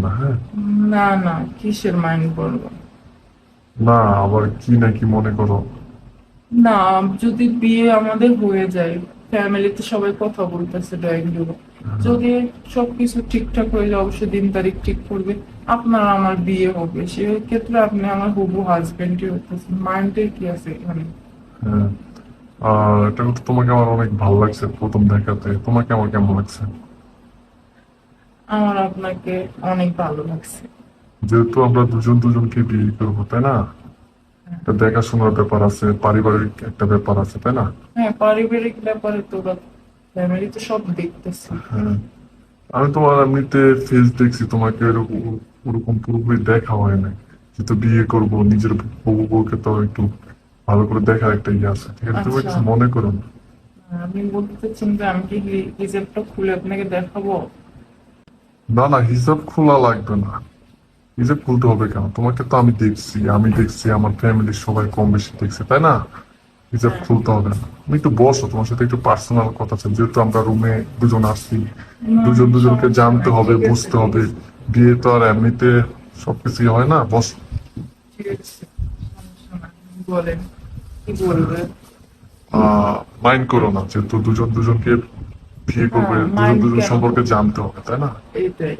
না, হ্যাঁ? না না, কিসের মাইন্ড করবো? না, আবার কি নাকি মনে করো? না, যদি বিয়ে আমাদের হয়ে যায়, ফ্যামিলিতে সবাই কথা বলতেছে ড্রয়িং রুমে, যদি সবকিছু ঠিকঠাক হয়ে যায়, অবশ্যই দিন তারিখ ঠিক করবে, আপনার আমার বিয়ে হবে, সে ক্ষেত্রে আপনি আমার হবু হাজবেন্ডই হতেছেন, মাইন্ডের কি আছে এখানে? হ্যাঁ। আর এটা তো তোমাকে আমার অনেক ভালো লাগছে প্রথম দেখাতে। তোমাকে আমার কেমন লাগছে? আমার আপনাকে অনেক ভালো লাগছে। যেহেতু আমরা দুজন দুজনকে বিয়ে করবো, তাই না? একটা দেখাশোনার ব্যাপার আছে, পারিবারিক একটা ব্যাপার আছে, তাই না? হ্যাঁ, পারিবারিক ব্যাপারে তো ফ্যামিলি তো সব দেখতেছি। হ্যাঁ। আমি তোমার এমনিতে ফেস দেখছি, তোমাকে এরকম ওরকম পুরোপুরি দেখা হয় নাই। যেহেতু বিয়ে করব, নিজের হবু বউকে তো একটু ভালো করে দেখার একটা ইয়ে আছে, ঠিক আছে? তুমি আচ্ছা, কিছু মনে করো না। আপনি বলতে চাচ্ছেন যে আমি কি হিজাবটা খুলে আপনাকে দেখাবো? না না, হিসাব খোলা লাগবে না। হিসাব খুলতে হবে কেন? তোমাকে তো আমি দেখছি আমার ফ্যামিলির সবাই কম বেশি দেখছে, তাই না? হিসাব হ্যাঁ। খুলতে হবে না। তুমি একটু বসো, তোমার সাথে একটু পার্সোনাল কথা আছে, যেহেতু আমরা রুমে দুজন আসছি। না, দুজন দুজনকে সমস্যা জানতে নাই, হবে, ঠিক আছে, বুঝতে ঠিক হবে। আছে, বিয়ে তো আর এমনিতে সবকিছুই হয় না। বস। ঠিক আছে, সমস্যা নাই, বলেন কি বলবেন। মাইন্ড করো না, যেহেতু দুজন দুজনকে বিয়ে না, করবে, দুজন মাইন্ড দুজন কেন সম্পর্কে করবো? জানতে হবে, তাই না? এইটাই।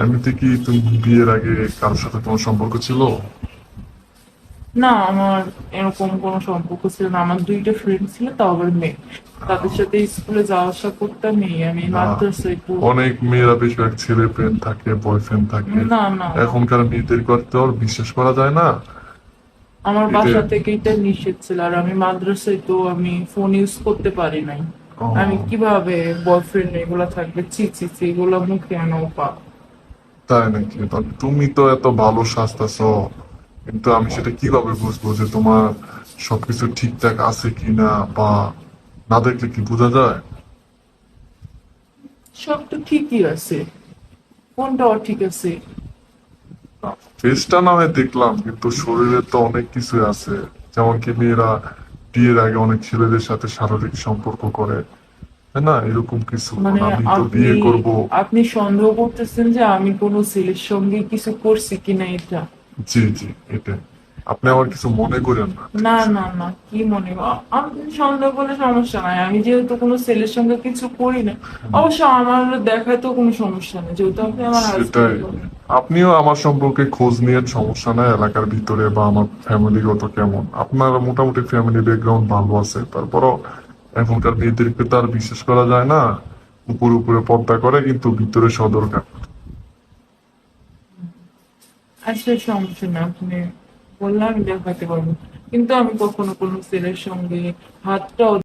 এমনিতে কি তুমি বিয়ের আগে কারোর সাথে তোমার সম্পর্ক ছিল? না, আমার এরকম কোনো সম্পর্ক ছিল না, আমার দুইটা ফ্রেন্ড ছিল, তাও আবার মেয়ে, তাদের সাথে স্কুলে যাওয়া আসা করতাম, আমি আহ, মাদ্রাসায় পড়তাম। অনেক মেয়েরা বেশিরভাগ ছেলে ফ্রেন্ড থাকে, বয়ফ্রেন্ড থাকে। না না, এখনকার মেয়েদের করতে আর বিশ্বাস করা যায় না। আমার এটা বাসা থেকে এটা নিষেধ ছিল, আর আমি মাদ্রাসায় তো আমি ফোন ইউজ করতে পারি নাই। আমি ও, কিভাবে বয়ফ্রেন্ড এগুলা থাকবে, ছি ছি ছি, এগুলো মুখে আনো পা। তাই নাকি? তুমি তো এত ভালো সাজতেছো, কিন্তু আমি সেটা কিভাবে বুঝবো যে তোমার সবকিছু ঠিকঠাক আছে কিনা? বা না দেখলে কি বোঝা যায়? সব তো ঠিকই আছে, কোনটাও ঠিক আছে? ফেসটা না হয় দেখলাম, কিন্তু শরীরে তো অনেক কিছু আছে। যেমন কি মেয়েরা বিয়ের আগে অনেক ছেলেদের সাথে শারীরিক সম্পর্ক করে, তাই না? এরকম কিছু। মানে আর আমি তো আপনি বিয়ে করব। আপনি সন্দেহ করতেছেন যে আমি কোনো ছেলের সঙ্গে কিছু করছি কিনা এটা? জি জি, এটা আপনি আমার কিছু মনে করেন না, ঠিক না আছে? না না, কি মনে আপনি সন্দেহ করলে সমস্যা নাই, আমি যেহেতু কোনো ছেলের সঙ্গে কিছু করি না, অবশ্য আমার দেখায় তো কোনো সমস্যা নেই, যেহেতু আপনি আমার হাজবেন্ড সেটাই। বলেন। আপনিও আমার সম্পর্কে খোঁজ নিয়ে, সমস্যা নাই এলাকার ভিতরে, বা আমার ফ্যামিলিগত কেমন। আপনার মোটামুটি ফ্যামিলি ব্যাকগ্রাউন্ড ভালো আছে, তারপরও এখনকার মেয়েদেরকে তো আর বিশ্বাস করা যায় না। উপরে উপরে পর্দা করে, কিন্তু ভিতরে সদরকার। আচ্ছা, সমস্যা না, আপনি বললে আমি দেখাতে পারবো, কিন্তু আমি কখনো কোনো ছেলের সঙ্গে হাতটাও